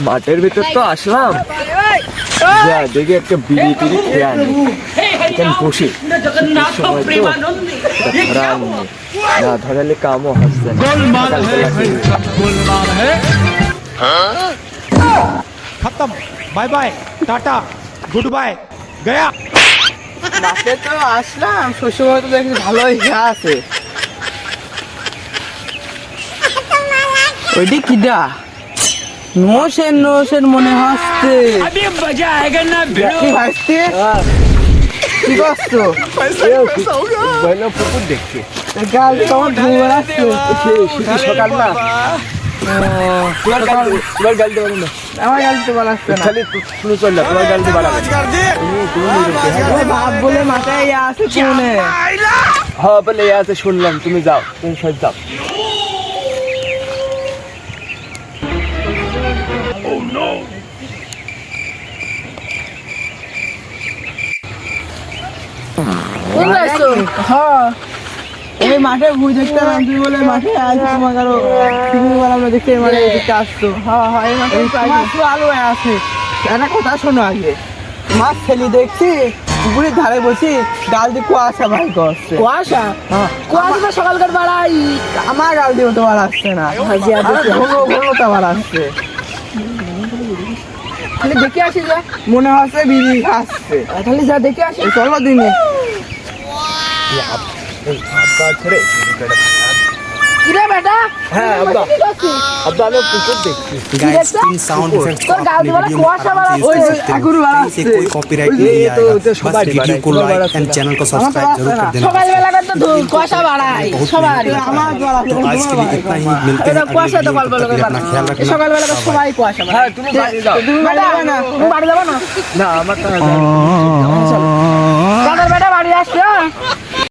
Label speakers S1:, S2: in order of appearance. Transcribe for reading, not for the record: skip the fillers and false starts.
S1: মাঠের ভিতর তো আসলাম, যা দেখি একটা বিড়ি টিড়ি খেয়ে আনি, এখানে বসে না ধরালে কামও হচ্ছে
S2: खत्म bye bye tata goodbye गया
S3: মাঠে তো আসলাম, শ্বশুর তো দেখি ভালোই আছে। ওইটি কিডা নোশের মনে হচ্ছে
S2: अभी मजा आएगा ना
S3: কি ভাসতে কি করছো?
S1: পুকুর দেখছি
S3: গাল তোমার ঘুরে আসছে
S1: সকাল না, তোমার গাল দেবো না,
S3: আমার গাল তো বলা আসছে না।
S1: খালি শুনে চল না, তোমার গাল দিয়ে বাড়াবে
S3: ওই ভাব বলে মাথায় ইয়ে আছে শুনে
S1: হ্যাঁ বলে আছে শুনলাম, তুমি যাও, তুমি সব যাও।
S3: হ্যাঁ এই মাঠে ভুই দেখতে নাম তুমি বলে মাঠে আসো, তোমার আরো তুমি বলে আমরা দেখতে মানে দেখতে আসতো। হ্যাঁ হ্যাঁ এই মাঠে মাছ তো আলো আছে। একটা কথা শোনো, আগে মাছ ছেলে দেখছি পুকুরের ধারে বসি, ডাল দিয়ে কুয়াশা ভাই করছে। কুয়াশা? হ্যাঁ কুয়াশা তো সকালকার বাড়াই, আমার ডাল দিয়ে তো বার আসছে না, ঘন ঘন তো বার আসছে। তাহলে দেখে আসি, যা মনে হচ্ছে বিড়ি খাচ্ছে, তাহলে যা দেখে আসি, চলো দিনে। কিরে বেটা?
S1: হ্যাঁ আব্বা, আব্বা আমি পুকুর দেখছি।
S4: गाइस इन साउंड इफेक्ट्स को अपनी वीडियो में आराम से यूज कर सकते हैं, इसे कोई कॉपीराइट नहीं आएगा। बस वीडियो को लाइक एंड चैनल को सब्सक्राइब जरूर कर देना।
S3: সকালবেলা তো কুয়াশা বাড়ায় সবার, আমার
S4: तो आज के लिए इतना ही, मिलते हैं अगली वीडियो में, तब तक के लिए अपना ख्याल रखना।
S3: সকালবেলা তো সবাই কুয়াশা বাড়ায়।
S1: হ্যাঁ তুমি বাড়ি যাও,
S3: তুমি বাড়ি যাবে না? তুমি বাড়ি যাবে না?
S1: না আমার তো